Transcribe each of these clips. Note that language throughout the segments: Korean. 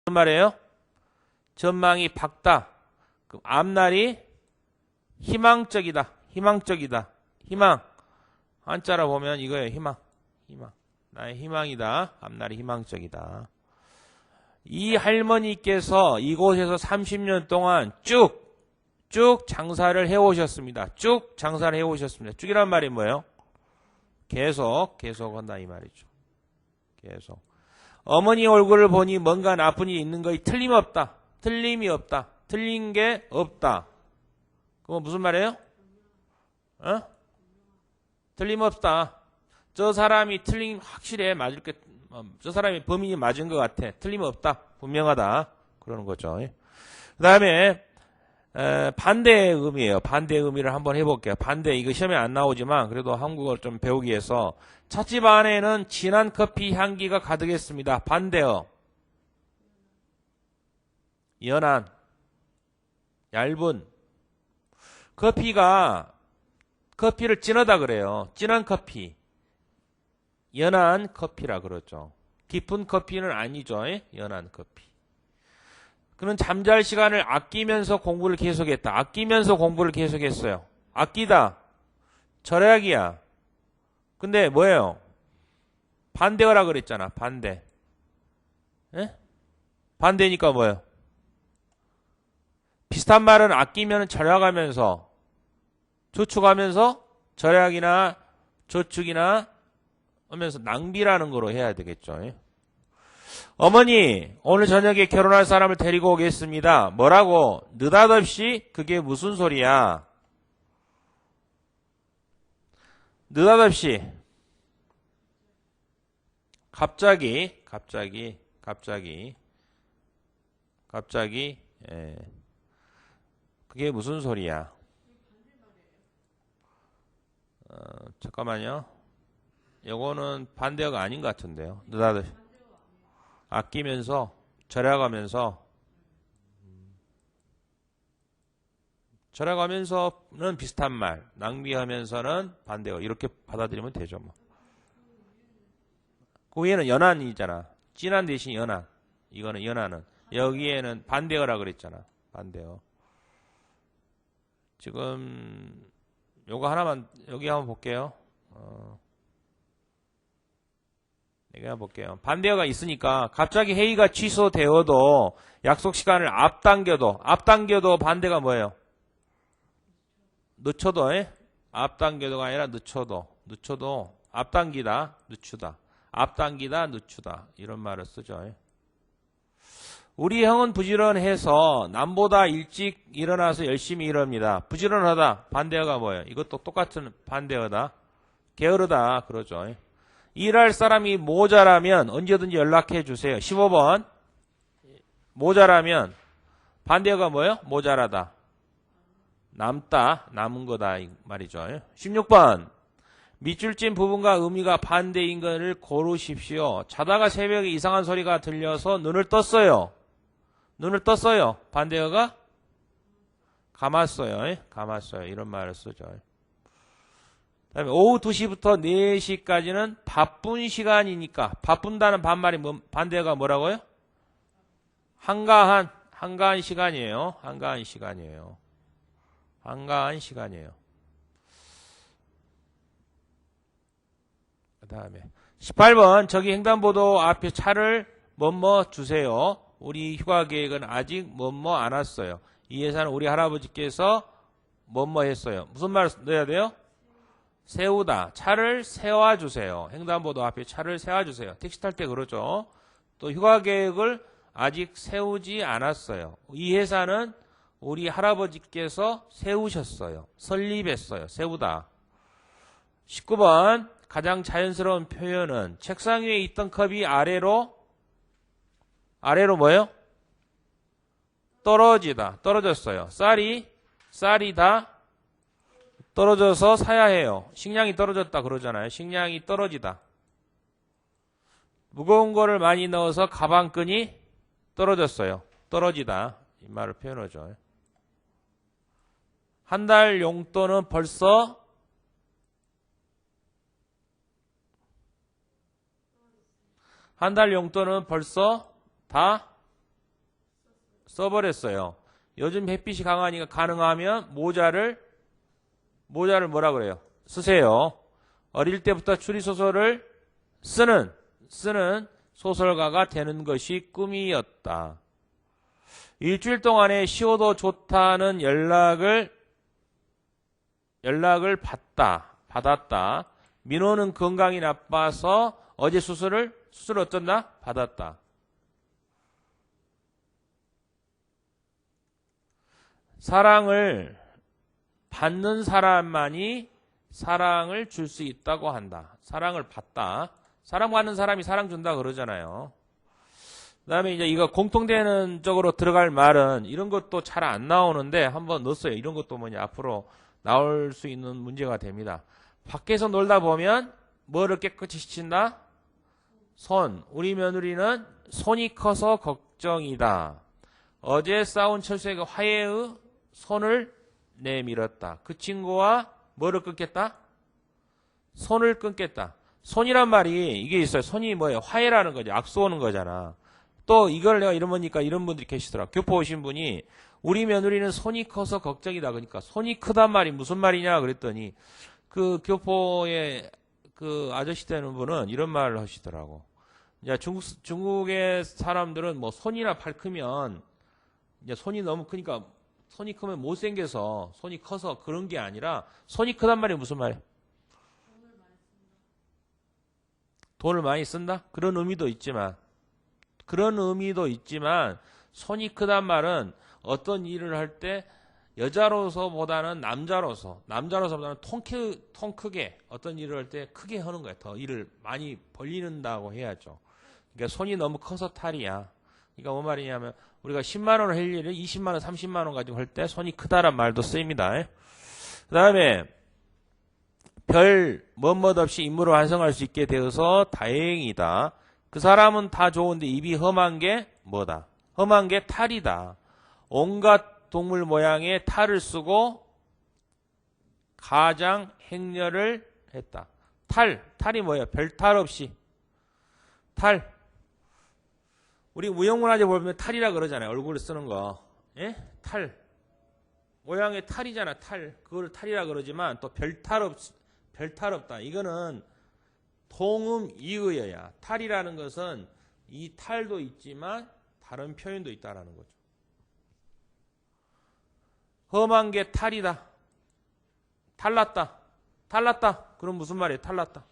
무슨 말이에요? 전망이 밝다. 그럼 앞날이 희망적이다. 희망적이다. 희망. 한자로 보면 이거예요. 희망. 희망. 나의 희망이다. 앞날이 희망적이다. 이 할머니께서 이곳에서 30년 동안 쭉 장사를 해오셨습니다. 쭉 장사를 해오셨습니다. 쭉이란 말이 뭐예요? 계속 한다 이 말이죠. 계속. 어머니 얼굴을 보니 뭔가 나쁜 일이 있는 것이 틀림없다. 틀림이 없다. 틀린 게 없다. 그건 무슨 말이에요? 틀림없다. 저 사람이 확실해. 저 사람이 범인이 맞은 것 같아. 틀림없다. 분명하다. 그러는 거죠. 그 다음에 반대의 의미예요. 반대의 의미를 한번 해볼게요. 반대, 이거 시험에 안 나오지만 그래도 한국어를 좀 배우기 위해서 찻집 안에는 진한 커피 향기가 가득했습니다. 반대어 연한, 얇은. 커피를 진하다 그래요. 진한 커피. 연한 커피라 그러죠. 깊은 커피는 아니죠. 연한 커피. 그는 잠잘 시간을 아끼면서 공부를 계속했다. 아끼면서 공부를 계속했어요. 아끼다. 절약이야. 근데 뭐예요? 반대어라 그랬잖아. 반대. 에? 반대니까 뭐예요? 비슷한 말은 아끼면 절약하면서, 저축하면서, 절약이나 저축이나 하면서 낭비라는 거로 해야 되겠죠. 어머니, 오늘 저녁에 결혼할 사람을 데리고 오겠습니다. 뭐라고? 느닷없이? 그게 무슨 소리야? 느닷없이. 갑자기. 예. 그게 무슨 소리야? 잠깐만요. 요거는 반대어가 아닌 것 같은데요. 느닷없이. 아끼면서, 절약하면서. 절약하면서는 비슷한 말, 낭비하면서는 반대어. 이렇게 받아들이면 되죠. 뭐. 그 위에는 연한이잖아. 진한 대신 연한. 이거는 연한은. 여기에는 반대어라 그랬잖아. 반대어. 지금 요거 하나만 여기 한번 볼게요. 여기 한번 볼게요. 반대어가 있으니까 갑자기 회의가 취소되어도 약속 시간을 앞당겨도 반대가 뭐예요? 늦춰도. 앞당겨도가 아니라 늦춰도 앞당기다, 늦추다. 앞당기다, 늦추다. 이런 말을 쓰죠. 우리 형은 부지런해서 남보다 일찍 일어나서 열심히 일합니다. 부지런하다. 반대어가 뭐예요? 이것도 똑같은 반대어다. 게으르다. 그러죠. 일할 사람이 모자라면 언제든지 연락해 주세요. 15번. 모자라면 반대어가 뭐예요? 모자라다. 남다. 남은 거다. 이 말이죠. 16번. 밑줄 찐 부분과 의미가 반대인 것을 고르십시오. 자다가 새벽에 이상한 소리가 들려서 눈을 떴어요. 반대어가 감았어요. 이런 말을 쓰죠. 그다음에 오후 2시부터 4시까지는 바쁜 시간이니까. 바쁜다는 반대어가 뭐라고요? 한가한 시간이에요. 한가한 시간이에요. 그 다음에 18번. 저기 횡단보도 앞에 차를 뭐뭐 주세요. 우리 휴가 계획은 아직 뭐뭐 안 왔어요. 이 예산은 우리 할아버지께서 뭐뭐 했어요. 무슨 말을 넣어야 돼요? 세우다. 차를 세워주세요. 횡단보도 앞에 차를 세워주세요. 택시 탈 때 그러죠. 또 휴가 계획을 아직 세우지 않았어요. 이 예산은 우리 할아버지께서 세우셨어요. 설립했어요. 세우다. 19번. 가장 자연스러운 표현은 책상 위에 있던 컵이 아래로 뭐예요? 떨어졌어요. 쌀이 다 떨어져서 사야 해요. 식량이 떨어졌다 그러잖아요. 식량이 떨어지다. 무거운 거를 많이 넣어서 가방끈이 떨어졌어요. 떨어지다. 이 말을 표현하죠. 한 달 용돈은 벌써 다 써버렸어요. 요즘 햇빛이 강하니까 가능하면 모자를 뭐라 그래요? 쓰세요. 어릴 때부터 추리소설을 쓰는 소설가가 되는 것이 꿈이었다. 일주일 동안에 쉬어도 좋다는 연락을 받았다. 민호는 건강이 나빠서 어제 수술을 어쩐다? 받았다. 사랑을 받는 사람만이 사랑을 줄 수 있다고 한다. 사랑을 받다. 사랑받는 사람이 사랑 준다 그러잖아요. 그 다음에 이제 이거 공통되는 쪽으로 들어갈 말은 이런 것도 잘 안 나오는데 한번 넣었어요. 이런 것도 뭐냐 앞으로 나올 수 있는 문제가 됩니다. 밖에서 놀다 보면 뭐를 깨끗이 씻힌다? 손. 우리 며느리는 손이 커서 걱정이다. 어제 싸운 철수에게 화해의 손을 내밀었다. 그 친구와 뭐를 끊겠다? 손을 끊겠다. 손이란 말이 이게 있어요. 손이 뭐예요? 화해라는 거죠. 악수 오는 거잖아. 또 이걸 내가 이러니까 이런 분들이 계시더라. 교포 오신 분이 우리 며느리는 손이 커서 걱정이다. 그러니까 손이 크단 말이 무슨 말이냐 그랬더니 그 교포의 그 아저씨 되는 분은 이런 말을 하시더라고. 이제 중국의 사람들은 뭐 손이나 팔 크면 이제 손이 너무 크니까 손이 크면 못생겨서 손이 커서 그런 게 아니라 손이 크단 말이 무슨 말이야? 돈을 많이 쓴다? 그런 의미도 있지만 손이 크단 말은 어떤 일을 할 때 여자로서보다는 남자로서보다는 통 크게 어떤 일을 할 때 크게 하는 거야. 더 일을 많이 벌리는다고 해야죠. 그러니까 손이 너무 커서 탈이야. 그러니까 뭐 말이냐면 우리가 10만 원을 할 일을 20만 원, 30만 원 가지고 할 때 손이 크다란 말도 쓰입니다. 그 다음에 별 멋 없이 임무를 완성할 수 있게 되어서 다행이다. 그 사람은 다 좋은데 입이 험한 게 뭐다? 험한 게 탈이다. 온갖 동물 모양의 탈을 쓰고 가장 행렬을 했다. 탈이 뭐예요? 별 탈 없이. 탈. 우리 무형문화재 보면 탈이라 그러잖아요. 얼굴에 쓰는 거. 예? 탈. 모양의 탈이잖아. 탈. 그걸 탈이라 그러지만 또 별 탈 없다. 이거는 동음 이의어야. 탈이라는 것은 이 탈도 있지만 다른 표현도 있다라는 거죠. 험한 게 탈이다. 탈났다. 그럼 무슨 말이에요? 탈났다.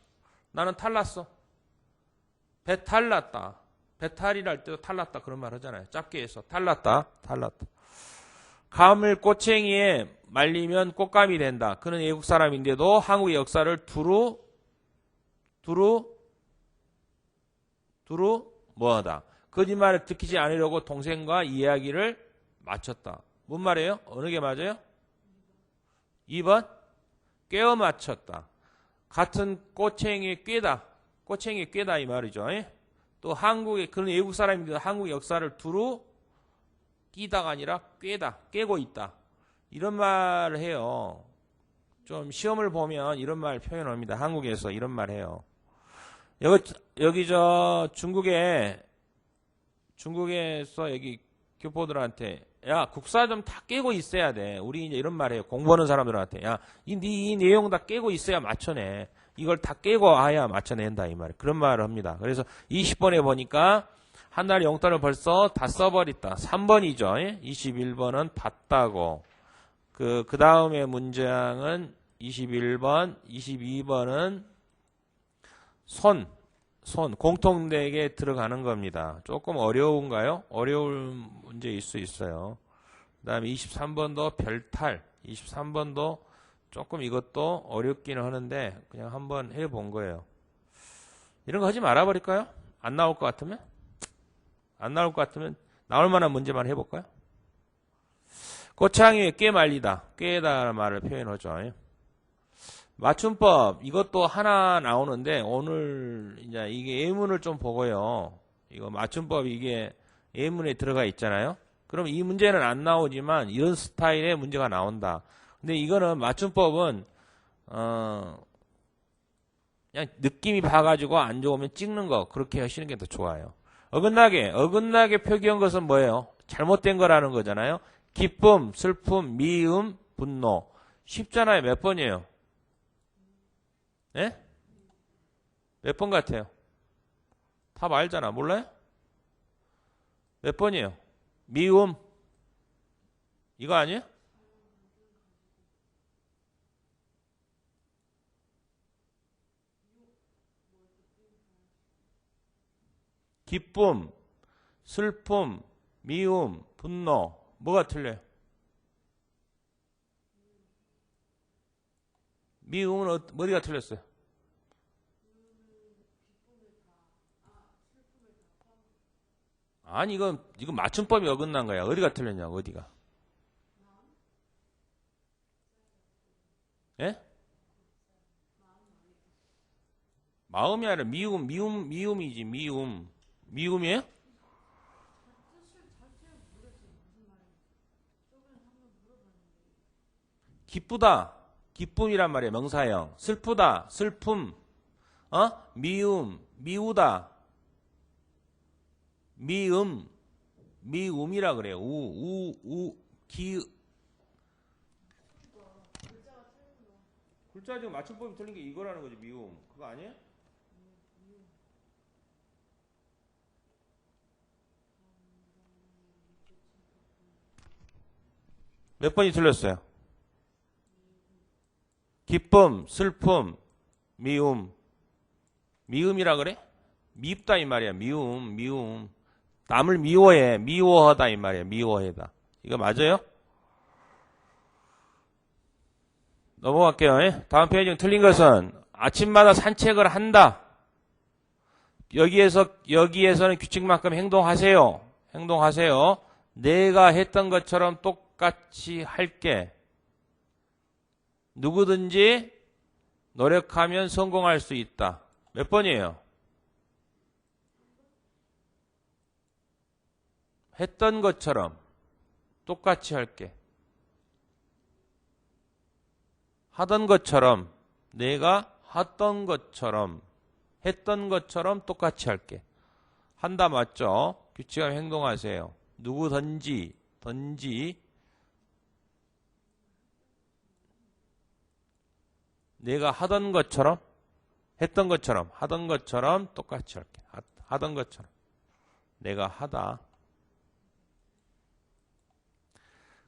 나는 탈났어. 배탈 났다. 배탈이랄 때도 탈났다. 그런 말 하잖아요. 짧게 해서 탈났다. 감을 꼬챙이에 말리면 꽃감이 된다. 그는 외국 사람인데도 한국의 역사를 두루 뭐하다. 거짓말을 들키지 않으려고 동생과 이야기를 마쳤다. 뭔 말이에요? 어느 게 맞아요? 2번 꿰어 맞췄다. 같은 꼬챙이에 꿰다. 꼬챙이에 꿰다 이 말이죠. 또 한국의 그런 외국 사람인데도 한국 역사를 두루 끼다가 아니라 꿰다. 꿰고 있다. 이런 말을 해요. 좀 시험을 보면 이런 말 표현합니다. 한국에서 이런 말 해요. 여기 중국에서 여기 교포들한테 야 국사 좀 다 깨고 있어야 돼. 우리 이제 이런 말 해요. 공부하는 사람들한테 야 이 내용 다 깨고 있어야 맞춰내. 이걸 다 깨고 아야 맞춰낸다 이 말. 그런 말을 합니다. 그래서 20번에 보니까 한 달 용돈을 벌써 다 써버렸다. 3번이죠. 21번은 봤다고. 그 다음에 문장은 21번, 22번은 손 공통되게 들어가는 겁니다. 조금 어려운가요? 어려울 문제일 수 있어요. 그 다음에 23번도 별탈, 23번도 조금 이것도 어렵기는 하는데 그냥 한번 해본 거예요. 이런 거 하지 말아버릴까요? 안 나올 것 같으면 나올 만한 문제만 해볼까요? 꽃창이에 꽤 말리다, 꿰다라는 말을 표현하죠. 맞춤법 이것도 하나 나오는데 오늘 이제 이게 예문을 좀 보고요. 이거 맞춤법 이게 예문에 들어가 있잖아요. 그럼 이 문제는 안 나오지만 이런 스타일의 문제가 나온다. 근데 이거는 맞춤법은 그냥 느낌이 봐가지고 안 좋으면 찍는 거 그렇게 하시는 게 더 좋아요. 어긋나게 표기한 것은 뭐예요? 잘못된 거라는 거잖아요. 기쁨, 슬픔, 미움, 분노. 쉽잖아요. 몇 번이에요? 예? 몇 번 같아요? 답 알잖아. 몰라요? 몇 번이에요? 미움. 이거 아니에요? 기쁨, 슬픔, 미움, 분노. 뭐가 틀려요? 미움은 어디가 틀렸어요? 아니, 이건 맞춤법이 어긋난 거야. 어디가 틀렸냐고, 어디가. 예? 마음이 아니라 미움이지, 미움. 미움이에요? 기쁘다. 기쁨이란 말이에요, 명사형. 슬프다. 슬픔. 미움. 미우다. 미음. 미움이라 그래요. 글자 지금 맞춤법이 틀린 게 이거라는 거지, 미움. 그거 아니에요? 몇 번이 틀렸어요? 기쁨, 슬픔, 미움. 미움이라 그래? 미흡다 이 말이야. 미움. 남을 미워해. 미워하다 이 말이야. 미워해다. 이거 맞아요? 넘어갈게요. 다음 페이지 틀린 것은 아침마다 산책을 한다. 여기에서는 규칙만큼 행동하세요. 내가 했던 것처럼 똑같이 할게. 누구든지 노력하면 성공할 수 있다. 몇 번이에요? 했던 것처럼 똑같이 할게. 하던 것처럼, 내가 하던 것처럼, 했던 것처럼 똑같이 할게. 한다 맞죠? 규칙하면 행동하세요. 누구든지, 내가 하던 것처럼, 했던 것처럼, 하던 것처럼 똑같이 할게. 하던 것처럼. 내가 하다.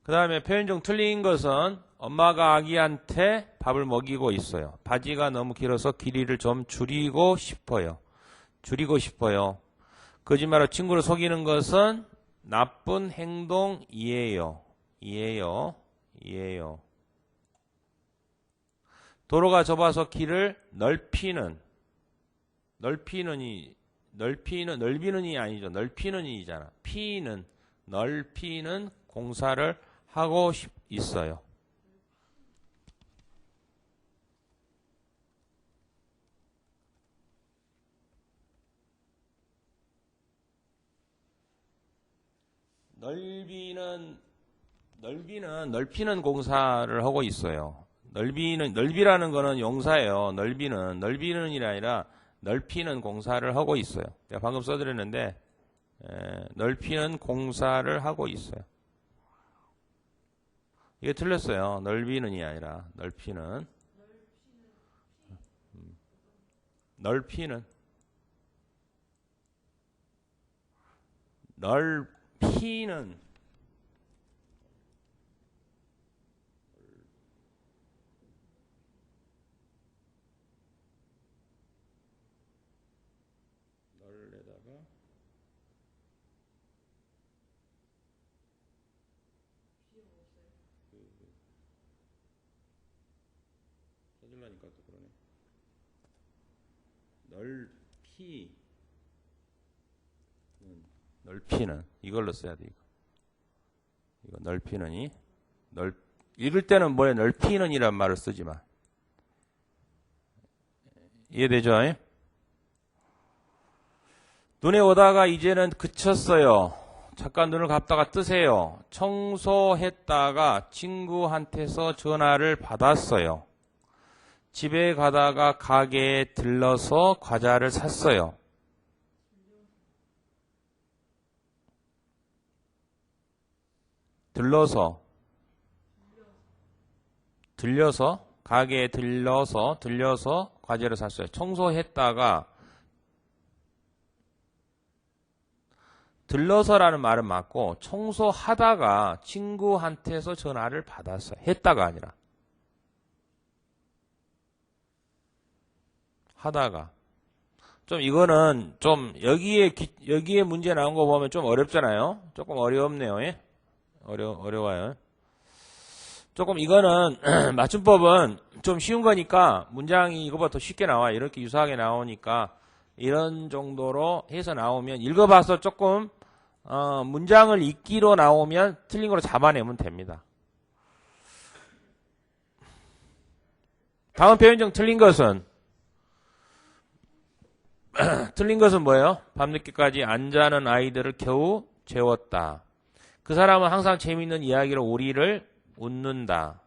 그 다음에 표현 중 틀린 것은 엄마가 아기한테 밥을 먹이고 있어요. 바지가 너무 길어서 길이를 좀 줄이고 싶어요. 거짓말로 친구를 속이는 것은 나쁜 행동이에요. 도로가 좁아서 길을 넓히는 이 아니죠. 넓히는 이잖아. 넓히는 공사를 하고 있어요. 넓히는 공사를 하고 있어요. 넓이라는 거는 용사예요. 넓이는 이 아니라 넓히는 공사를 하고 있어요. 내가 방금 써드렸는데, 넓히는 공사를 하고 있어요. 이게 틀렸어요. 넓이는이 아니라 넓히는. 넓히는 널에다가 써주려니까 또 그러네. 넓히는 이걸로 써야 돼. 이거 넓히는이 읽을 때는 뭐에 넓히는이란 말을 쓰지 마. 이해되죠? 눈에 오다가 이제는 그쳤어요. 잠깐 눈을 감다가 뜨세요. 청소했다가 친구한테서 전화를 받았어요. 집에 가다가 가게에 들러서 과자를 샀어요. 들러서 가게에 들려서 과제를 샀어요. 청소했다가 들러서라는 말은 맞고 청소하다가 친구한테서 전화를 받았어요. 했다가 아니라 하다가. 좀 이거는 좀 여기에 문제 나온 거 보면 좀 어렵잖아요. 조금 어렵네요. 예? 어려워요. 조금 이거는 맞춤법은 좀 쉬운 거니까 문장이 이거보다 더 쉽게 나와요. 이렇게 유사하게 나오니까 이런 정도로 해서 나오면 읽어봐서 조금 문장을 읽기로 나오면 틀린 거로 잡아내면 됩니다. 다음 표현 중 틀린 것은 뭐예요? 밤늦게까지 안 자는 아이들을 겨우 재웠다. 그 사람은 항상 재미있는 이야기로 우리를 웃는다.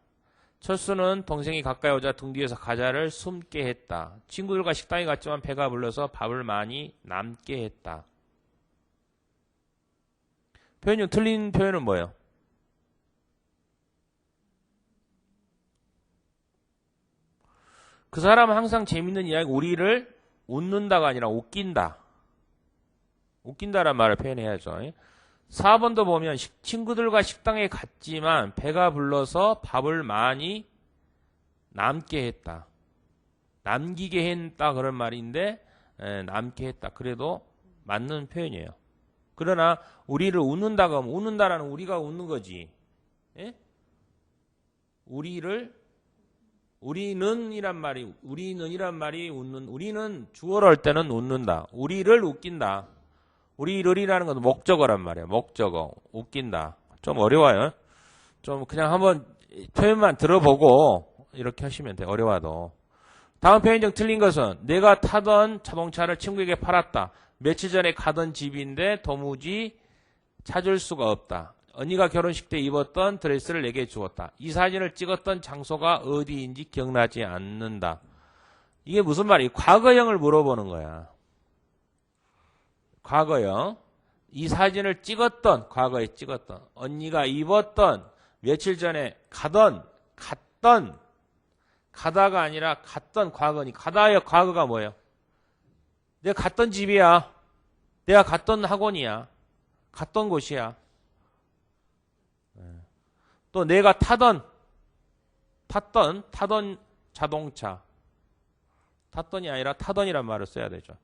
철수는 동생이 가까이 오자 등 뒤에서 과자를 숨게 했다. 친구들과 식당에 갔지만 배가 불러서 밥을 많이 남게 했다. 표현 중 틀린 표현은 뭐예요? 그 사람은 항상 재미있는 이야기 우리를 웃는다가 아니라 웃긴다. 웃긴다란 말을 표현해야죠. 4번도 보면 친구들과 식당에 갔지만 배가 불러서 밥을 많이 남게 했다. 남기게 했다 그런 말인데 남게 했다. 그래도 맞는 표현이에요. 그러나 우리를 웃는다가 웃는다라는 우리가 웃는 거지. 예? 우리는이란 말이 웃는, 우리는 주어로 할 때는 웃는다. 우리를 웃긴다. 우리를이라는 건 목적어란 말이에요. 목적어. 웃긴다. 좀 어려워요. 좀 그냥 한번 표현만 들어보고 이렇게 하시면 돼요. 어려워도. 다음 표현 중 틀린 것은 내가 타던 자동차를 친구에게 팔았다. 며칠 전에 가던 집인데 도무지 찾을 수가 없다. 언니가 결혼식 때 입었던 드레스를 내게 주었다. 이 사진을 찍었던 장소가 어디인지 기억나지 않는다. 이게 무슨 말이에요? 과거형을 물어보는 거야. 과거형. 이 사진을 찍었던, 과거에 찍었던, 언니가 입었던, 며칠 전에 갔던, 가다가 아니라 갔던 과거니. 가다의 과거가 뭐예요? 내가 갔던 집이야. 내가 갔던 학원이야. 갔던 곳이야. 또 내가 타던 자동차. 탔던이 아니라 타던이란 말을 써야 되죠.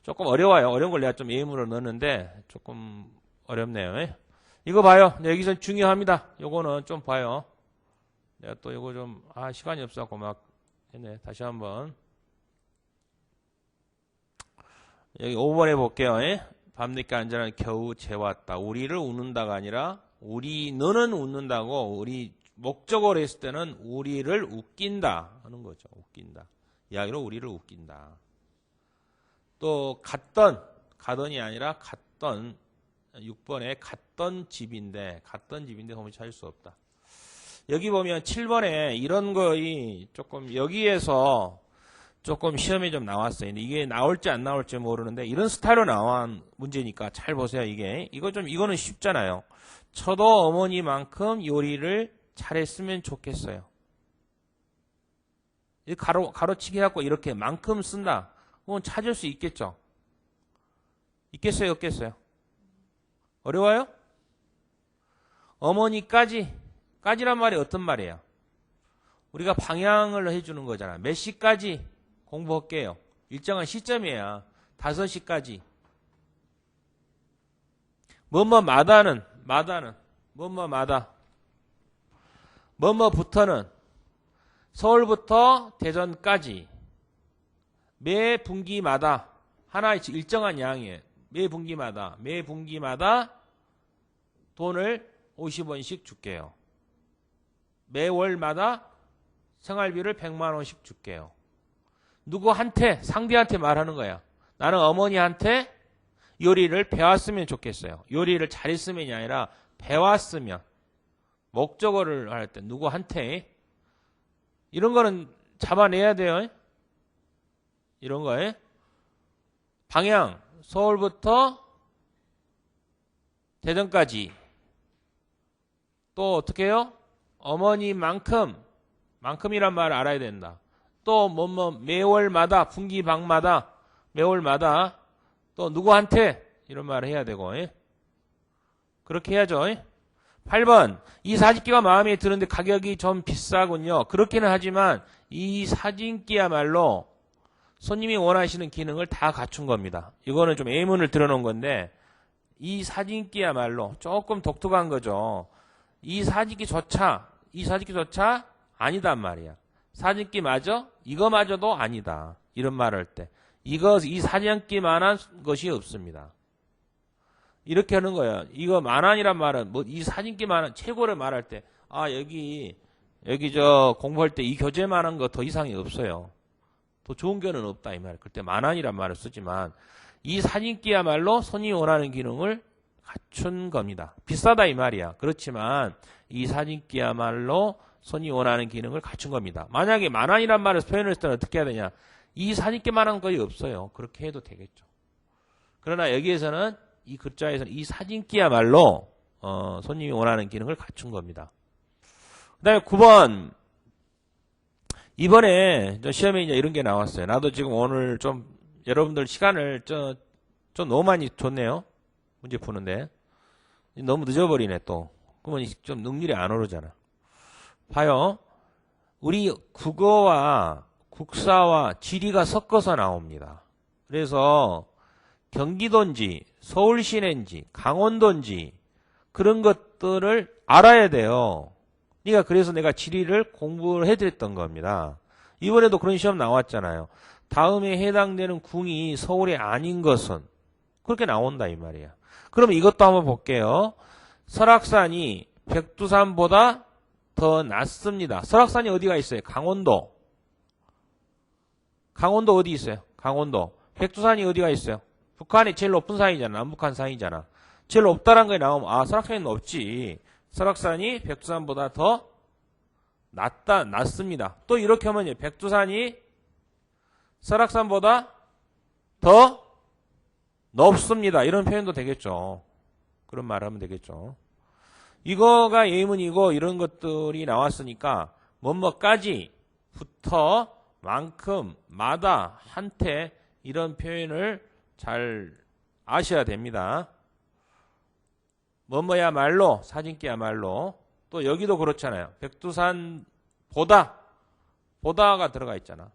조금 어려워요. 어려운 걸 내가 좀 예문으로 넣었는데 조금 어렵네요. 이거 봐요. 여기서 중요합니다. 요거는 좀 봐요. 내가 또 이거 좀 시간이 없어갖고 막 했네. 다시 한번 여기 5번 해볼게요. 밤늦게 앉아는 겨우 재웠다. 우리를 웃는다가 아니라 너는 웃는다고 우리 목적어로 했을 때는 우리를 웃긴다 하는 거죠. 웃긴다. 이야기로 우리를 웃긴다. 또 가던이 아니라 갔던 6번에 갔던 집인데 도무지 찾을 수 없다. 여기 보면 7번에 이런 거이 조금 여기에서 조금 시험에 좀 나왔어요. 근데 이게 나올지 안 나올지 모르는데 이런 스타일로 나온 문제니까 잘 보세요. 이거는 쉽잖아요. 저도 어머니만큼 요리를 잘했으면 좋겠어요. 가로치기 해갖고 이렇게 만큼 쓴다. 그건 찾을 수 있겠죠? 있겠어요? 없겠어요? 어려워요? 까지란 말이 어떤 말이에요? 우리가 방향을 해주는 거잖아. 몇 시까지 공부할게요. 일정한 시점이에요. 5시까지. 뭐뭐마다는 뭐뭐부터는 서울부터 대전까지 매 분기마다 하나 일정한 양이에요. 매 분기마다 돈을 50원씩 줄게요. 매월마다 생활비를 100만 원씩 줄게요. 누구한테? 상대한테 말하는 거야. 나는 어머니한테 요리를 배웠으면 좋겠어요. 요리를 잘했으면이 아니라 배웠으면. 목적어를 할 때 누구한테? 이런 거는 잡아내야 돼요. 이런 거에. 방향, 서울부터 대전까지. 또 어떻게 해요? 어머니만큼, 만큼이란 말을 알아야 된다. 또 매월마다, 분기방마다, 매월마다 또 누구한테 이런 말을 해야 되고, 예? 그렇게 해야죠. 예? 8번, 이 사진기가 마음에 드는데 가격이 좀 비싸군요. 그렇기는 하지만 이 사진기야말로 손님이 원하시는 기능을 다 갖춘 겁니다. 이거는 좀 의문을 들어놓은 건데 이 사진기야말로 조금 독특한 거죠. 이 사진기조차 아니단 말이야. 사진기 마저 이거마저도 아니다. 이런 말을 할 때 이 사진기만한 것이 없습니다. 이렇게 하는 거예요. 이거 만한이란 말은 이 사진기만한 최고를 말할 때 여기 저 공부할 때 이 교재만한 거 더 이상이 없어요. 더 좋은 교는 없다 이 말. 그때 만한이란 말을 쓰지만 이 사진기야말로 손이 원하는 기능을 갖춘 겁니다. 비싸다 이 말이야. 그렇지만 이 사진기야말로 손이 원하는 기능을 갖춘 겁니다. 만약에 만한이란 말을 표현했을 때는 어떻게 해야 되냐? 이 사진기만한 거의 없어요. 그렇게 해도 되겠죠. 그러나 여기에서는 이 글자에서는 이 사진기야말로 손님이 원하는 기능을 갖춘 겁니다. 그 다음에 9번. 이번에 시험에 이제 이런 게 나왔어요. 나도 지금 오늘 좀 여러분들 시간을 좀 너무 많이 줬네요. 문제 푸는데. 너무 늦어버리네 또. 그러면 좀 능률이 안 오르잖아. 봐요. 우리 국어와 국사와 지리가 섞어서 나옵니다. 그래서 경기도인지 서울시내인지 강원도인지 그런 것들을 알아야 돼요. 그러니까 그래서 내가 지리를 공부를 해드렸던 겁니다. 이번에도 그런 시험 나왔잖아요. 다음에 해당되는 궁이 서울이 아닌 것은 그렇게 나온다 이 말이야. 그럼 이것도 한번 볼게요. 설악산이 백두산보다 더 낫습니다. 설악산이 어디가 있어요? 강원도. 강원도 어디 있어요? 강원도. 백두산이 어디가 있어요? 북한이 제일 높은 산이잖아. 남북한 산이잖아. 제일 높다는 거에 나오면 설악산이 높지. 설악산이 백두산보다 더 낫습니다. 또 이렇게 하면 백두산이 설악산보다 더 높습니다. 이런 표현도 되겠죠. 그런 말을 하면 되겠죠. 이거가 예문이고 이런 것들이 나왔으니까 뭐뭐까지부터 만큼 마다 한테 이런 표현을 잘 아셔야 됩니다. 뭐뭐야말로 사진기야말로 또 여기도 그렇잖아요. 보다가 들어가 있잖아.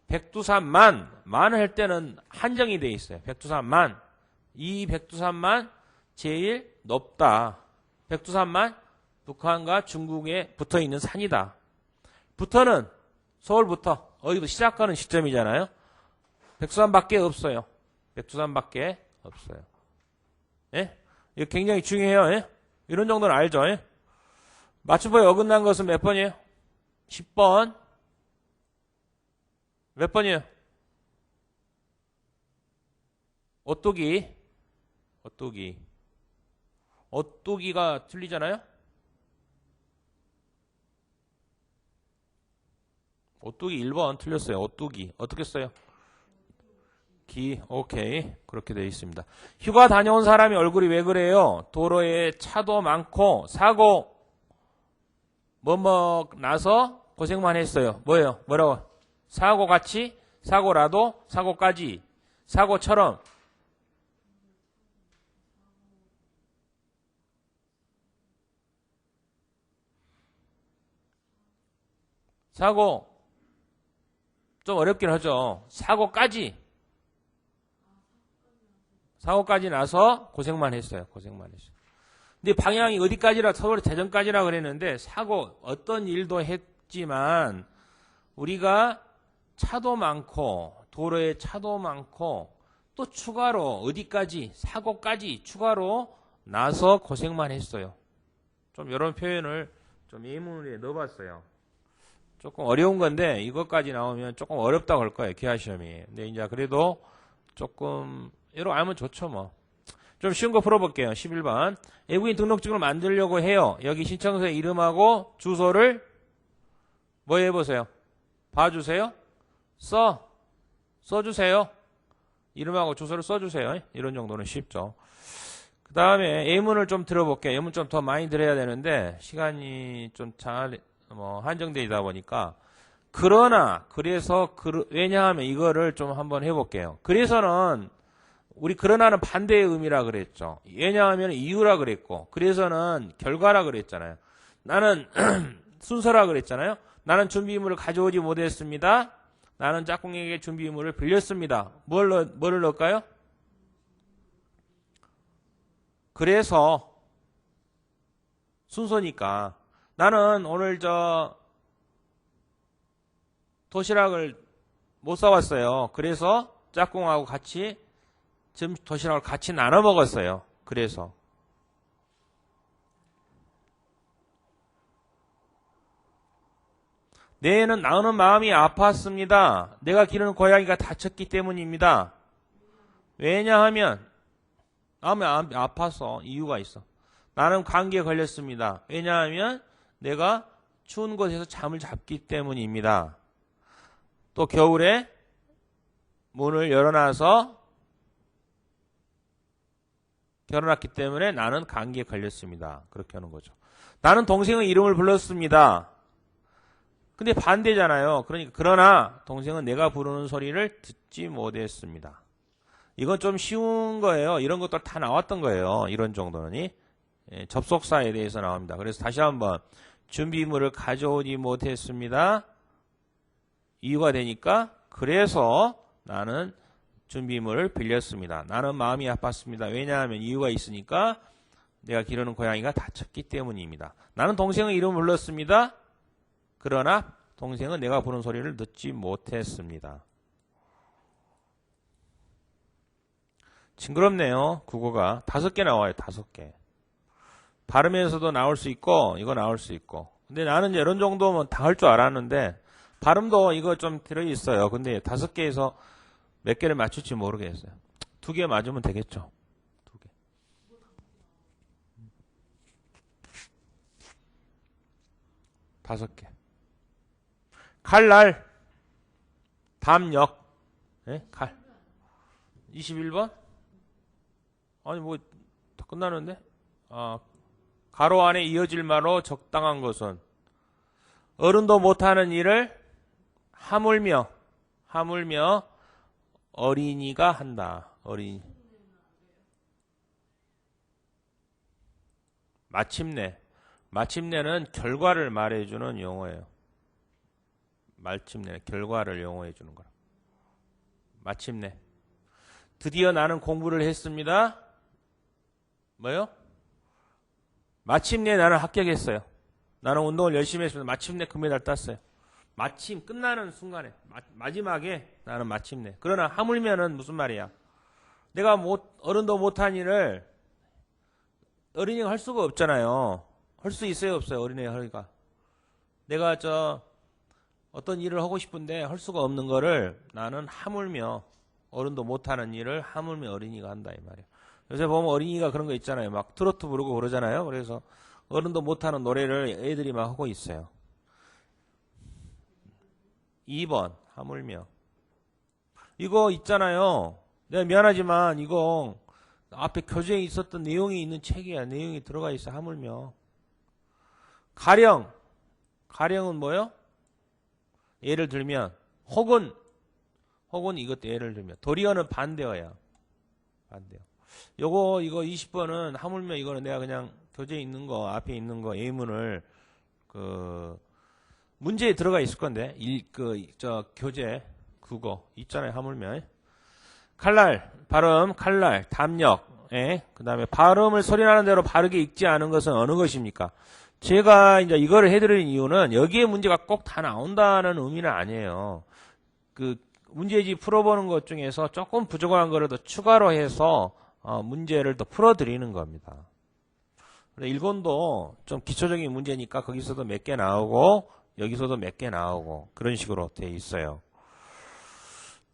백두산만 할 때는 한정이 돼 있어요. 백두산만 이 백두산만 제일 높다. 백두산만 북한과 중국에 붙어 있는 산이다. 부터는 서울부터 어디도 시작하는 시점이잖아요. 백두산밖에 없어요. 백두산밖에 없어요. 예? 이거 굉장히 중요해요. 예? 이런 정도는 알죠? 예? 맞춤법에 어긋난 것은 몇 번이에요? 10번. 몇 번이에요? 오뚜기가 틀리잖아요? 오뚜기 1번 틀렸어요. 오뚜기. 어떻게 써요? 오케이. 그렇게 되어 있습니다. 휴가 다녀온 사람이 얼굴이 왜 그래요? 도로에 차도 많고 사고 나서 고생만 했어요. 뭐예요? 뭐라고? 사고같이, 사고라도, 사고까지, 사고처럼. 사고 좀 어렵긴 하죠. 사고까지 나서 고생만 했어요. 근데 방향이 어디까지라 서울 대전까지라 그랬는데 사고 어떤 일도 했지만 우리가 차도 많고 도로에 차도 많고 또 추가로 어디까지 사고까지 추가로 나서 고생만 했어요. 좀 이런 표현을 좀 예문에 넣어봤어요. 조금 어려운 건데 이것까지 나오면 조금 어렵다고 할 거예요. 기하시험이. 근데 이제 그래도 조금 이러 알면 좋죠 뭐. 좀 쉬운 거 풀어볼게요. 11번. 외국인 등록증을 만들려고 해요. 여기 신청서의 이름하고 주소를 뭐 해보세요. 봐주세요. 써주세요. 이름하고 주소를 써주세요. 이런 정도는 쉽죠. 그 다음에 예문을 좀 들어볼게요. 예문 좀 더 많이 들어야 되는데 시간이 좀 잘 한정되다 보니까 그러나 그래서 왜냐하면 이거를 좀 한번 해볼게요. 그래서는 우리 그러나는 반대의 의미라 그랬죠. 왜냐하면 이유라 그랬고 그래서는 결과라 그랬잖아요. 나는 순서라 그랬잖아요. 나는 준비물을 가져오지 못했습니다. 나는 짝꿍에게 준비물을 빌렸습니다. 뭐를 넣을까요? 그래서 순서니까 나는 오늘 도시락을 못 사왔어요. 그래서 짝꿍하고 같이 도시락을 같이 나눠 먹었어요. 그래서 내에는 나오는 마음이 아팠습니다. 내가 기르는 고양이가 다쳤기 때문입니다. 왜냐하면 마음이 아파서 이유가 있어. 나는 감기에 걸렸습니다. 왜냐하면 내가 추운 곳에서 잠을 잤기 때문입니다. 또 겨울에 문을 열어놨기 때문에 나는 감기에 걸렸습니다. 그렇게 하는 거죠. 나는 동생의 이름을 불렀습니다. 근데 반대잖아요. 그러나 동생은 내가 부르는 소리를 듣지 못했습니다. 이건 좀 쉬운 거예요. 이런 것들 다 나왔던 거예요. 이런 정도는 접속사에 대해서 나옵니다. 그래서 다시 한번 준비물을 가져오지 못했습니다. 이유가 되니까 그래서 나는 준비물을 빌렸습니다. 나는 마음이 아팠습니다. 왜냐하면 이유가 있으니까 내가 기르는 고양이가 다쳤기 때문입니다. 나는 동생의 이름을 불렀습니다. 그러나 동생은 내가 부른 소리를 듣지 못했습니다. 징그럽네요. 국어가 5개 나와요. 5개. 발음에서도 나올 수 있고 이거 나올 수 있고. 근데 나는 이제 이런 정도면 다 할 줄 알았는데 발음도 이거 좀 들어있어요. 근데 5개에서 몇 개를 맞출지 모르겠어요. 2개 맞으면 되겠죠. 2개. 다섯 개. 칼날, 담역, 칼. 21번? 아니, 다 끝나는데? 가로 안에 이어질 말로 적당한 것은 어른도 못하는 일을 하물며 어린이가 한다. 어린이. 마침내는 결과를 말해주는 용어예요. 마침내 결과를 용어해 주는 거라. 마침내. 드디어 나는 공부를 했습니다. 뭐요? 마침내 나는 합격했어요. 나는 운동을 열심히 했습니다. 마침내 금메달 땄어요. 마침 끝나는 순간에 마지막에 나는 마침내. 그러나 하물면은 무슨 말이야? 내가 어른도 못한 일을 어린이가 할 수가 없잖아요. 할 수 있어요, 없어요? 어린이가 하니까. 내가 어떤 일을 하고 싶은데 할 수가 없는 거를 나는 하물며 어른도 못하는 일을 하물며 어린이가 한다 이 말이야. 요새 보면 어린이가 그런 거 있잖아요. 막 트로트 부르고 그러잖아요. 그래서 어른도 못하는 노래를 애들이 막 하고 있어요. 2번 하물며. 이거 있잖아요. 내가 미안하지만 이거 앞에 교재에 있었던 내용이 있는 책이야. 내용이 들어가 있어. 하물며. 가령은 뭐요? 예를 들면 혹은 이것도 예를 들면 도리어는 반대어야. 반대어. 이거 20번은 하물며 이거는 내가 그냥 교재에 있는 거 앞에 있는 거 예문을 문제에 들어가 있을 건데 교재 국어 있잖아요. 하물며. 칼날 발음 칼날 담력 그 다음에 발음을 소리나는 대로 바르게 읽지 않은 것은 어느 것입니까? 제가 이제 이거를 해드리는 이유는 여기에 문제가 꼭 다 나온다는 의미는 아니에요. 문제집 풀어보는 것 중에서 조금 부족한 거를 더 추가로 해서 문제를 더 풀어드리는 겁니다. 일본도 좀 기초적인 문제니까 거기서도 몇 개 나오고 여기서도 몇 개 나오고 그런 식으로 돼 있어요.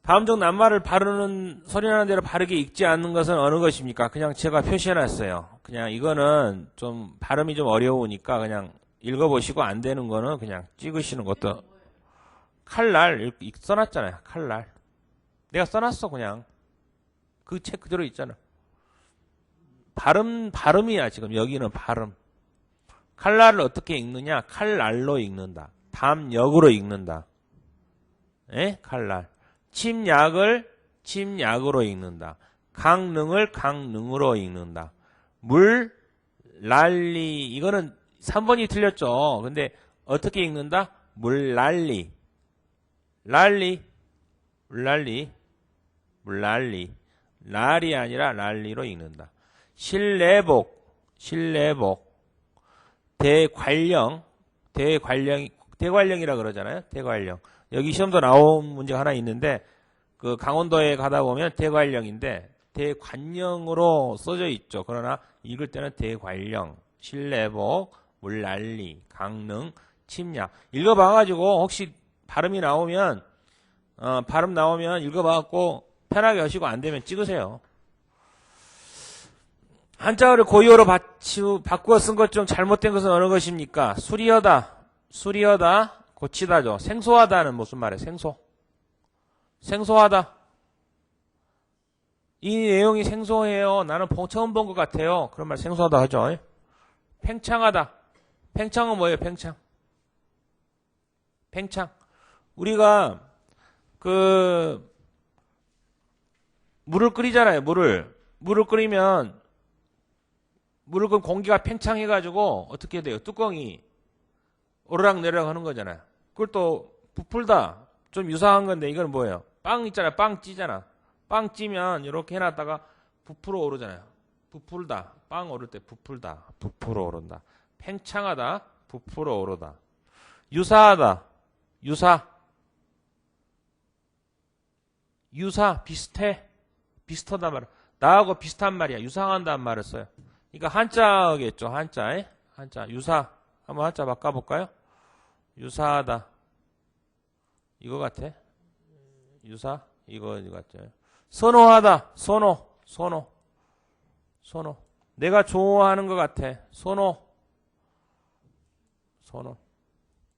다음 중 낱말을 바르는 소리나는 대로 바르게 읽지 않는 것은 어느 것입니까? 그냥 제가 표시해놨어요. 그냥 이거는 좀 발음이 좀 어려우니까 그냥 읽어보시고 안 되는 거는 그냥 찍으시는 것도. 칼날 써놨잖아요. 칼날. 내가 써놨어 그냥. 그 책 그대로 있잖아. 발음이야, 지금. 여기는 발음. 칼날을 어떻게 읽느냐? 칼날로 읽는다. 담역으로 읽는다. 예? 칼날. 침약을 침약으로 읽는다. 강릉을 강릉으로 읽는다. 물, 랄리. 이거는 3번이 틀렸죠. 근데 어떻게 읽는다? 물랄리. 랄리. 물랄리. 물랄리. 랄이 아니라 랄리로 읽는다. 실내복. 실내복. 대관령. 대관령이라 그러잖아요. 대관령. 여기 시험도 나온 문제가 하나 있는데 그 강원도에 가다 보면 대관령인데 대관령으로 써져 있죠. 그러나 읽을 때는 대관령, 실내복, 물난리, 강릉, 침략. 읽어봐가지고 혹시 발음이 나오면 발음 나오면 읽어봐갖고 편하게 하시고 안 되면 찍으세요. 한자어를 고유어로 바꾸어 쓴 것 중 잘못된 것은 어느 것입니까? 수리하다, 수리하다, 고치다죠. 생소하다는 무슨 말이에요? 생소. 생소하다. 이 내용이 생소해요. 나는 처음 본 것 같아요. 그런 말 생소하다 하죠. 팽창하다. 팽창은 뭐예요? 팽창. 팽창. 우리가 물을 끓이잖아요. 물을 끓이면 공기가 팽창해가지고 어떻게 돼요? 뚜껑이 오르락내리락 하는 거잖아요. 그걸 또 부풀다. 좀 유사한 건데 이건 뭐예요? 빵 있잖아요. 빵 찌잖아. 빵 찌면 이렇게 해놨다가 부풀어 오르잖아요. 부풀다. 빵 오를 때 부풀다. 부풀어 오른다. 팽창하다. 부풀어 오르다. 유사하다. 유사. 비슷해. 비슷하단 말이야. 나하고 비슷한 말이야. 유사한다는 말을 써요. 그러니까 한자겠죠. 한자에. 한자. 유사. 한번 한자 바꿔볼까요? 유사하다. 이거 같아. 유사. 이거 같죠. 선호하다. 선호. 내가 좋아하는 것 같아. 선호.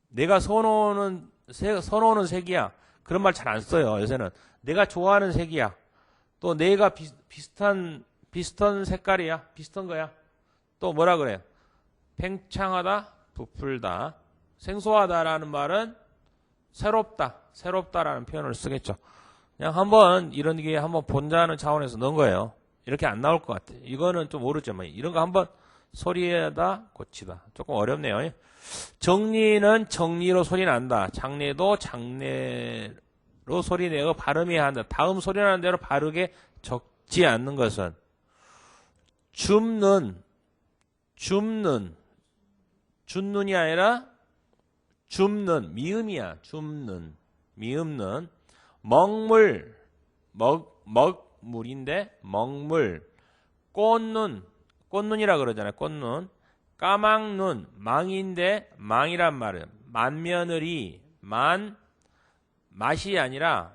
내가 선호는 색이야. 그런 말 잘 안 써요. 요새는. 내가 좋아하는 색이야. 또 내가 비슷한 색깔이야. 비슷한 거야. 또 뭐라 그래요? 팽창하다, 부풀다. 생소하다라는 말은 새롭다라는 표현을 쓰겠죠. 그냥 한번 이런 게 한번 본다는 차원에서 넣은 거예요. 이렇게 안 나올 것 같아. 이거는 좀 모르죠. 뭐 이런 거 한번 소리에다 고치다. 조금 어렵네요. 정리는 정리로 소리 난다. 장례도 장례로 소리 내고 발음해야 한다. 다음 소리 나는 대로 바르게 적지 않는 것은 줍는 줍는이 아니라 줍는 미음이야. 줍는 미음는 먹물인데 먹물 꽃눈이라 그러잖아요. 꽃눈 까막눈 망인데 망이란 말은 만며느리 맛이 아니라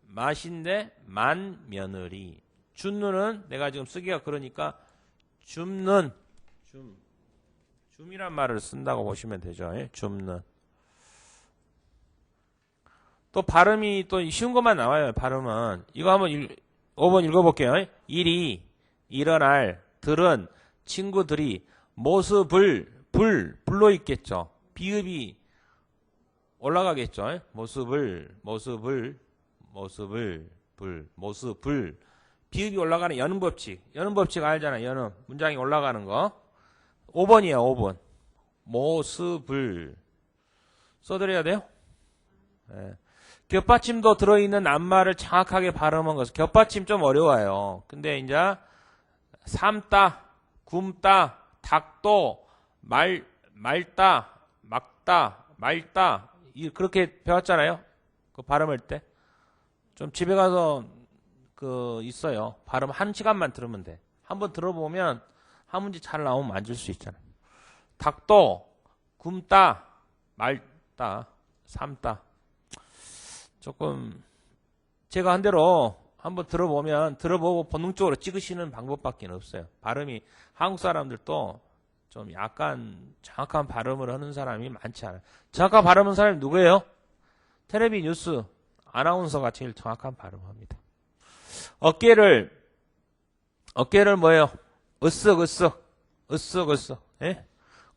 맛인데 만며느리 줍는은 내가 지금 쓰기가 그러니까 줍는 줌이란 말을 쓴다고 보시면 되죠. 줍는. 또 발음이 또 쉬운 것만 나와요. 발음은. 이거 한번 5번 읽어볼게요. 일이, 일어날, 들은, 친구들이, 불로 있겠죠. 비읍이 올라가겠죠. 모습을. 비읍이 올라가는 여는 법칙. 여는 법칙 알잖아요. 여는. 문장이 올라가는 거. 5번이에요. 5번. 모습을. 써드려야 돼요? 네. 겹받침도 들어있는 낱말을 정확하게 발음한 것은 겹받침 좀 어려워요. 근데 이제 삶다, 굶다, 닭도, 말다, 막다, 말다 그렇게 배웠잖아요. 그 발음할 때. 좀 집에 가서 있어요. 발음 1시간만 들으면 돼. 한번 들어보면 한 문제 잘 나오면 만질 수 있잖아요. 닭도, 굶다, 말다, 삶다. 조금 제가 한 대로 한번 들어보고 본능적으로 찍으시는 방법밖에 없어요. 발음이 한국 사람들도 좀 약간 정확한 발음을 하는 사람이 많지 않아요. 정확한 발음하는 사람이 누구예요? 텔레비 뉴스 아나운서가 제일 정확한 발음을 합니다. 어깨를 뭐예요? 으쓱. 예?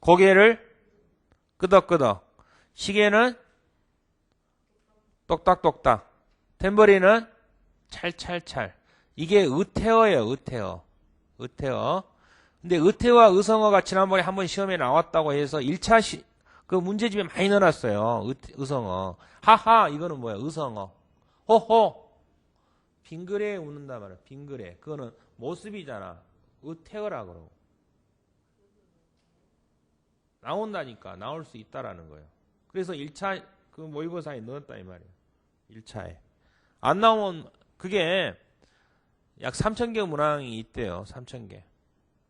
고개를 끄덕끄덕. 시계는 똑딱똑딱. 탬버린은 찰찰찰. 이게 의태어예요, 의태어. 근데 의태어와 의성어가 지난번에 한번 시험에 나왔다고 해서 1차 그 문제집에 많이 넣어놨어요. 의성어. 하하, 이거는 뭐야? 의성어. 호호. 빙그레 웃는다 말이야. 빙그레. 그거는 모습이잖아. 의태어라 그러고. 나온다니까. 나올 수 있다라는 거예요. 그래서 1차 그 모의고사에 넣었다 이 말이에요. 1차에. 안 나오면 그게 약 3,000개 문항이 있대요. 3,000개.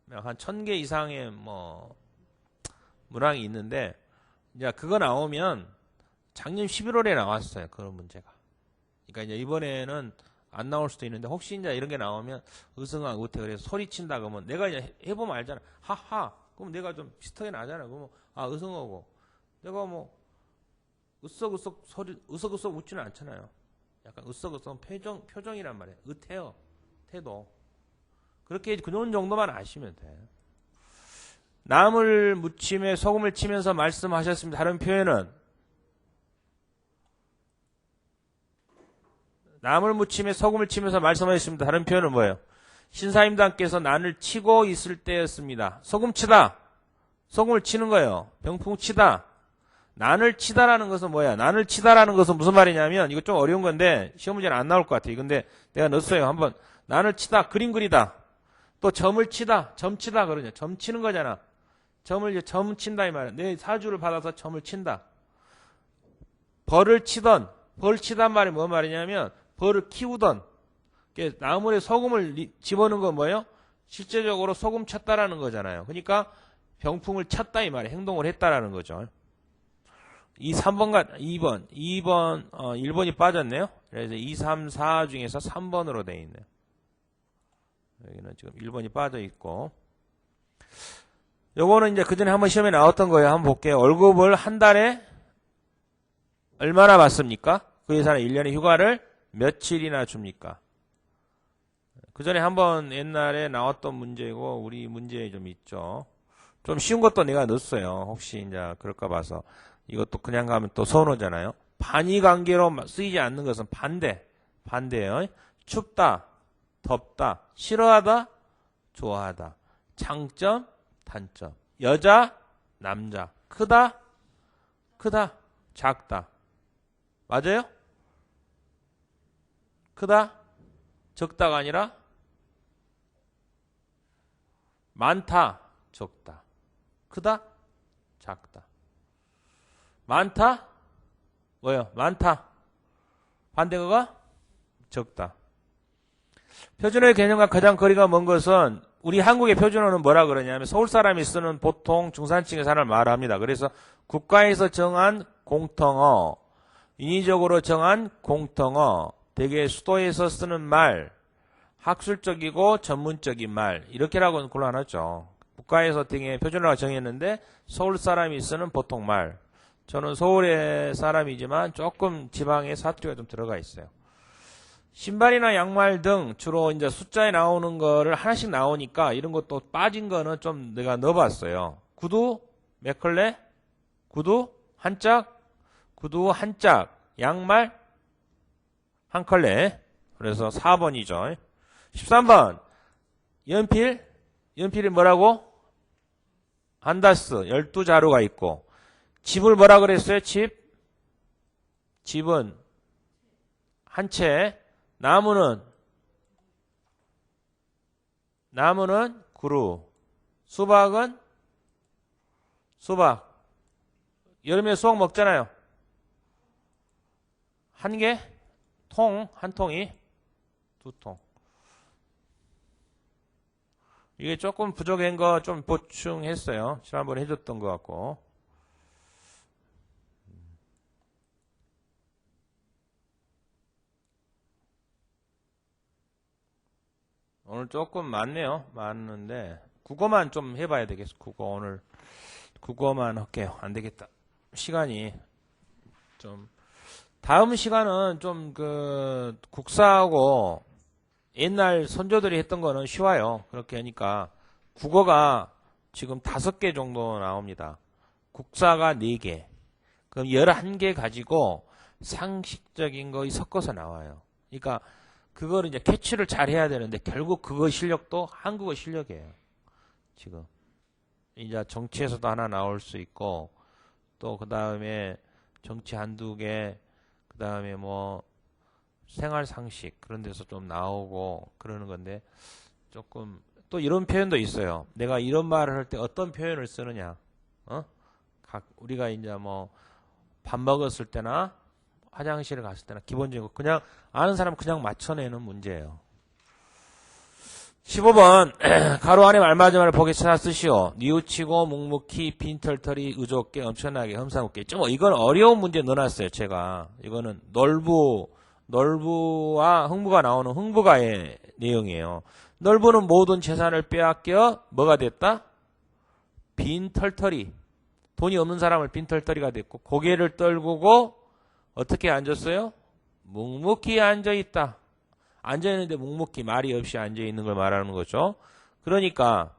한 1,000개 이상의 뭐 문항이 있는데 이제 그거 나오면 작년 11월에 나왔어요. 그런 문제가. 그러니까 이제 이번에는 안 나올 수도 있는데 혹시 이제 이런 게 나오면 의성어 의태 그래서 소리친다 그러면 내가 이제 해보면 알잖아. 하하. 그럼 내가 좀 비슷하게 나잖아. 그러면 아 의성어고 내가 뭐 으썩으썩 소리 으썩으썩 웃지는 않잖아요. 약간 으썩으썩 표정이란 말이에요. 의태어 태도. 그렇게 그런 정도만 아시면 돼. 나물 무침에 소금을 치면서 말씀하셨습니다. 다른 표현은 나물 무침에 소금을 치면서 말씀하셨습니다. 다른 표현은 뭐예요? 신사임당께서 난을 치고 있을 때였습니다. 소금 치다. 소금을 치는 거예요. 병풍 치다. 난을 치다라는 것은 뭐야? 난을 치다라는 것은 무슨 말이냐면 이거 좀 어려운 건데 시험 문제는 안 나올 것 같아요. 근데 내가 넣었어요. 한번 난을 치다. 그림 그리다. 또 점을 치다. 점 치다 그러냐. 점 치는 거잖아. 점을 이제 점 친다 이 말이야. 내 사주를 받아서 점을 친다. 벌을 치던 벌 치단 말이 뭔 말이냐면 벌을 키우던 나물에 소금을 집어넣은 건 뭐예요? 실제적으로 소금 쳤다라는 거잖아요. 그러니까 병풍을 쳤다 이 말이에요. 행동을 했다라는 거죠. 이 3번과 2번, 1번이 빠졌네요. 그래서 2, 3, 4 중에서 3번으로 되어 있네요. 여기는 지금 1번이 빠져 있고. 요거는 이제 그 전에 한번 시험에 나왔던 거예요. 한번 볼게요. 월급을 한 달에 얼마나 받습니까? 그 회사는 1년에 휴가를 며칠이나 줍니까? 그 전에 한번 옛날에 나왔던 문제고, 우리 문제에 좀 있죠. 좀 쉬운 것도 내가 넣었어요. 혹시 이제 그럴까 봐서. 이것도 그냥 가면 또 서운하잖아요. 반의 관계로 쓰이지 않는 것은 반대예요. 춥다, 덥다, 싫어하다, 좋아하다. 장점, 단점. 여자, 남자. 크다, 작다. 맞아요? 크다, 적다가 아니라 많다, 적다. 크다, 작다. 많다? 뭐요? 많다. 반대가 적다. 표준어의 개념과 가장 거리가 먼 것은 우리 한국의 표준어는 뭐라 그러냐면 서울 사람이 쓰는 보통 중산층의 사람을 말합니다. 그래서 국가에서 정한 공통어, 인위적으로 정한 공통어, 대개 수도에서 쓰는 말, 학술적이고 전문적인 말 이렇게라고 곤란하죠. 국가에서 등의 표준어가 정했는데 서울 사람이 쓰는 보통 말. 저는 서울의 사람이지만 조금 지방에 사투리가 좀 들어가 있어요. 신발이나 양말 등 주로 이제 숫자에 나오는 거를 하나씩 나오니까 이런 것도 빠진 거는 좀 내가 넣어봤어요. 구두 몇 컬레? 구두 한 짝? 구두 한 짝. 양말 한 컬레. 그래서 4번이죠. 13번 연필이 뭐라고? 한 다스 12자루가 있고 집을 뭐라 그랬어요? 집은 한 채. 나무는 그루. 수박. 여름에 수박 먹잖아요. 한 개? 한 통이? 2통. 이게 조금 부족한 거 좀 보충했어요. 지난번에 해줬던 것 같고. 오늘 조금 많네요. 많은데 국어만 좀 해봐야 되겠어. 오늘 국어만 할게요. 안 되겠다. 시간이 좀 다음 시간은 좀 그 국사하고 옛날 선조들이 했던 거는 쉬워요. 그렇게 하니까 국어가 지금 5개 정도 나옵니다. 국사가 4개. 그럼 11개 가지고 상식적인 거 섞어서 나와요. 그러니까 그거를 이제 캐치를 잘 해야 되는데 결국 그거 실력도 한국어 실력이에요. 지금. 이제 정치에서도 하나 나올 수 있고 또 그 다음에 정치 한두 개, 그 다음에 뭐 생활 상식 그런 데서 좀 나오고 그러는 건데 조금 또 이런 표현도 있어요. 내가 이런 말을 할 때 어떤 표현을 쓰느냐. 우리가 이제 뭐 밥 먹었을 때나 화장실에 갔을 때나 기본적으로 그냥 아는 사람 그냥 맞춰내는 문제예요. 15번 가로 안에 말맞음을 보기 찾아 쓰시오. 뉘우치고 묵묵히 빈털털이 의젓게 엄청나게 험상궂게. 좀 이건 어려운 문제 넣어놨어요. 제가 이거는 널부와 흥부가 나오는 흥부가의 내용이에요. 널부는 모든 재산을 빼앗겨 뭐가 됐다? 빈털털이. 돈이 없는 사람을 빈털털이가 됐고 고개를 떨구고 어떻게 앉았어요? 묵묵히 앉아있다. 앉아있는데 묵묵히 말이 없이 앉아있는 걸 말하는 거죠. 그러니까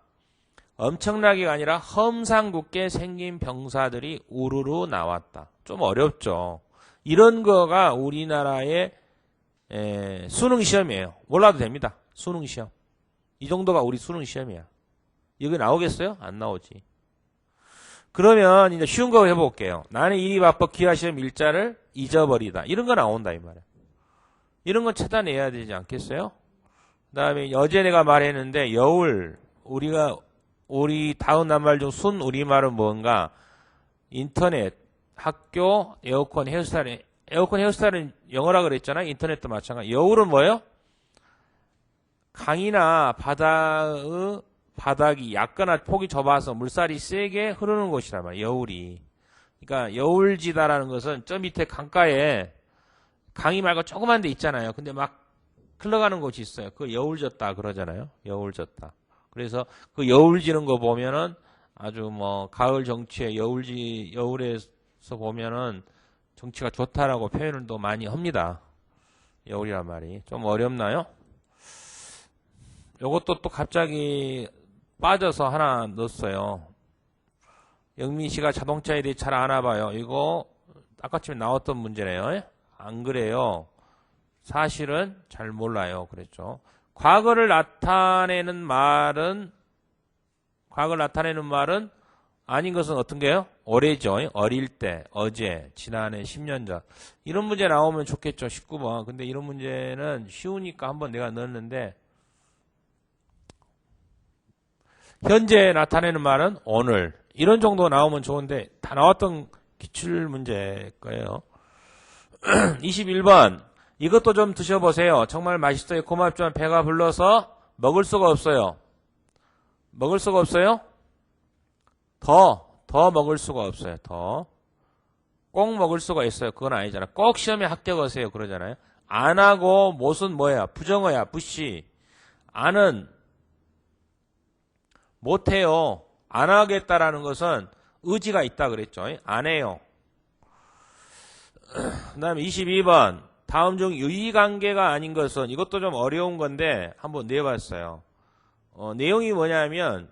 엄청나게가 아니라 험상궂게 생긴 병사들이 우르르 나왔다. 좀 어렵죠. 이런 거가 우리나라의 수능 시험이에요. 몰라도 됩니다. 수능 시험. 이 정도가 우리 수능 시험이야. 여기 나오겠어요? 안 나오지. 그러면 이제 쉬운 거 해볼게요. 나는 일이 바빠 기하시험 일자를 잊어버리다. 이런 거 나온다 이 말이야. 이런 건 찾아내야 되지 않겠어요? 그 다음에 어제 내가 말했는데 여울 우리 다음 낱말 중 순 우리말은 뭔가 인터넷, 학교, 에어컨, 헤어스타일. 에어컨, 헤어스타일은 영어라 그랬잖아요. 인터넷도 마찬가지. 여울은 뭐예요? 강이나 바닥이 얕거나 폭이 좁아서 물살이 세게 흐르는 곳이란 말이에요. 여울이. 그러니까 여울지다라는 것은 저 밑에 강가에 강이 말고 조그만 데 있잖아요. 근데 막 흘러가는 곳이 있어요. 그거 여울졌다 그러잖아요. 여울졌다. 그래서 그 여울지는 거 보면은 아주 뭐 가을 정치에 여울에서 보면은 정치가 좋다라고 표현을 또 많이 합니다. 여울이란 말이. 좀 어렵나요? 요것도 또 갑자기 빠져서 하나 넣었어요. 영민 씨가 자동차에 대해 잘 아나 봐요. 이거 아까쯤에 나왔던 문제네요. 안 그래요. 사실은 잘 몰라요. 그랬죠. 과거를 나타내는 말은 아닌 것은 어떤 게요? 올해죠. 어릴 때, 어제, 지난해, 10년 전. 이런 문제 나오면 좋겠죠. 19번. 근데 이런 문제는 쉬우니까 한번 내가 넣었는데 현재 나타내는 말은 오늘. 이런 정도 나오면 좋은데 다 나왔던 기출 문제일 거예요. 21번. 이것도 좀 드셔보세요. 정말 맛있어요. 고맙지만 배가 불러서 먹을 수가 없어요. 먹을 수가 없어요? 더 먹을 수가 없어요. 꼭 먹을 수가 있어요. 그건 아니잖아. 꼭 시험에 합격하세요. 그러잖아요. 안 하고 못은 뭐야? 부정어야. 부시. 안은 못해요. 안 하겠다라는 것은 의지가 있다 그랬죠. 안 해요. 그 다음에 22번. 다음 중 유의관계가 아닌 것은 이것도 좀 어려운 건데 한번 내봤어요. 내용이 뭐냐면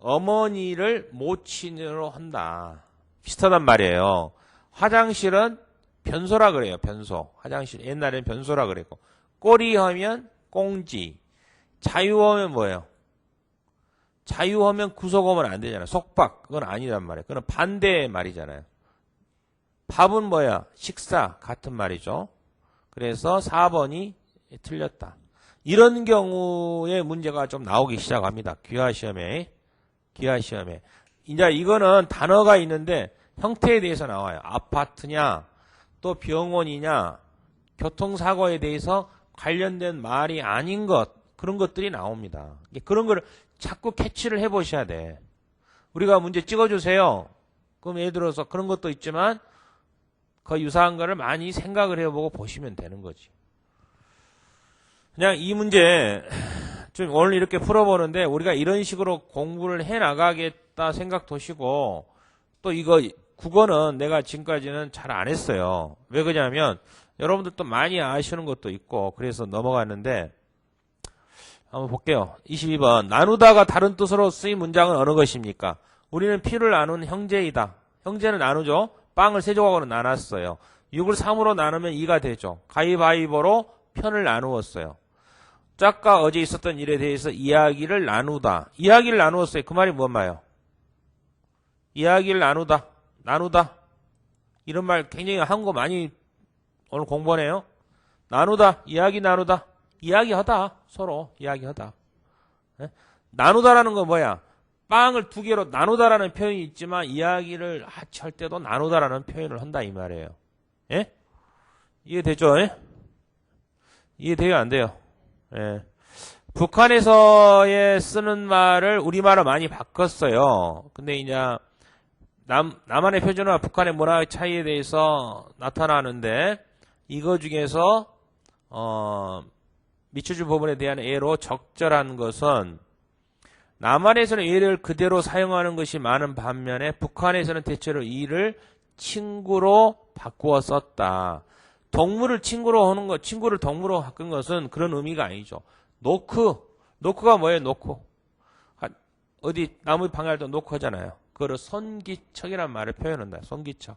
어머니를 모친으로 한다. 비슷하단 말이에요. 화장실은 변소라 그래요. 변소. 화장실 옛날에는 변소라 그랬고 꼬리 하면 꽁지. 자유하면 뭐예요? 자유하면 구속하면 안 되잖아요. 속박. 그건 아니란 말이에요. 그건 반대의 말이잖아요. 밥은 뭐야? 식사. 같은 말이죠. 그래서 4번이 틀렸다. 이런 경우에 문제가 좀 나오기 시작합니다. 귀화시험에. 이제 이거는 단어가 있는데 형태에 대해서 나와요. 아파트냐, 또 병원이냐, 교통사고에 대해서 관련된 말이 아닌 것, 그런 것들이 나옵니다. 그런 걸 자꾸 캐치를 해보셔야 돼. 우리가 문제 찍어주세요. 그럼 예를 들어서 그런 것도 있지만 그 유사한 거를 많이 생각을 해보고 보시면 되는 거지. 그냥 이 문제 좀 오늘 이렇게 풀어보는데 우리가 이런 식으로 공부를 해나가겠다 생각 도시고 또 이거 국어는 내가 지금까지는 잘 안 했어요. 왜 그러냐면 여러분들도 많이 아시는 것도 있고 그래서 넘어갔는데 한번 볼게요. 22번. 나누다가 다른 뜻으로 쓰인 문장은 어느 것입니까? 우리는 피를 나눈 형제이다. 형제는 나누죠. 빵을 세 조각으로 나눴어요. 6을 3으로 나누면 2가 되죠. 가위바위보로 편을 나누었어요. 짝과 어제 있었던 일에 대해서 이야기를 나누다. 이야기를 나누었어요. 그 말이 뭔 말이에요? 이야기를 나누다. 나누다. 이런 말 굉장히 한국어 많이 오늘 공부하네요. 나누다. 이야기 나누다. 이야기하다. 서로 이야기하다. 네? 나누다라는 건 뭐야? 빵을 두 개로 나누다라는 표현이 있지만 이야기를 같이 할 때도 나누다라는 표현을 한다 이 말이에요. 예? 이해되죠? 예? 이해돼요? 안 돼요? 예. 북한에서의 쓰는 말을 우리말로 많이 바꿨어요. 근데 이제 남한의 표준어와 북한의 문화의 차이에 대해서 나타나는데 이거 중에서 미처줄 부분에 대한 예로 적절한 것은 남한에서는 예를 그대로 사용하는 것이 많은 반면에 북한에서는 대체로 이를 친구로 바꾸어 썼다. 동물을 친구로 하는 것, 친구를 동물로 바꾼 것은 그런 의미가 아니죠. 노크가 뭐예요? 노크. 어디 나무 방해할 때 노크 하잖아요. 그거를 손기척이란 말을 표현한다. 손기척.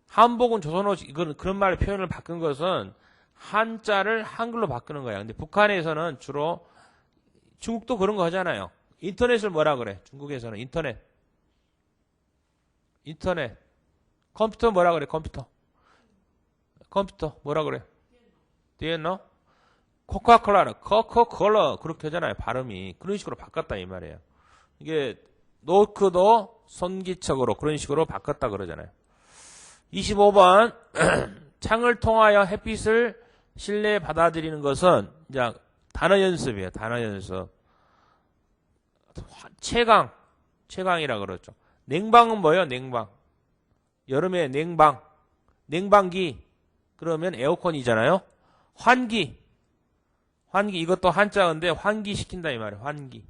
한복은 조선어 이거는 그런 말을 표현을 바꾼 것은 한자를 한글로 바꾸는 거야. 근데 북한에서는 주로 중국도 그런 거 하잖아요. 인터넷을 뭐라 그래? 중국에서는 인터넷. 컴퓨터 뭐라 그래? 컴퓨터 뭐라 그래? 디엔너? 코카콜라는 코카콜라 그렇게 하잖아요. 발음이 그런 식으로 바꿨다 이 말이에요. 이게 노크도 손기척으로 그런 식으로 바꿨다 그러잖아요. 25번 창을 통하여 햇빛을 실내에 받아들이는 것은 이제 단어 연습이에요. 단어 연습. 채광이라 그러죠. 냉방은 뭐예요? 냉방. 여름에 냉방기 그러면 에어컨이잖아요. 환기 이것도 한자인데 환기시킨다 이 말이에요. 환기.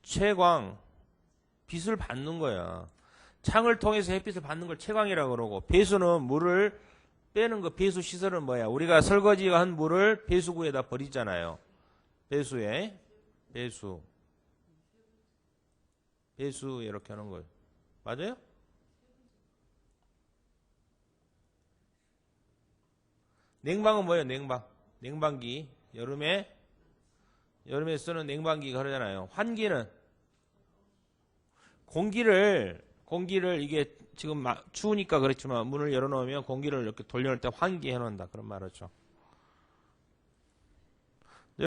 채광 빛을 받는 거야. 창을 통해서 햇빛을 받는 걸 채광이라고 그러고 배수는 물을 빼는 거. 배수 시설은 뭐야? 우리가 설거지가 한 물을 배수구에다 버리잖아요. 배수 이렇게 하는 거예요. 맞아요? 냉방은 뭐예요? 냉방기. 여름에 쓰는 냉방기가 그러잖아요. 환기는 공기를 이게 지금 추우니까 그렇지만 문을 열어놓으면 공기를 이렇게 돌려놓을 때 환기해 놓는다 그런 말이죠.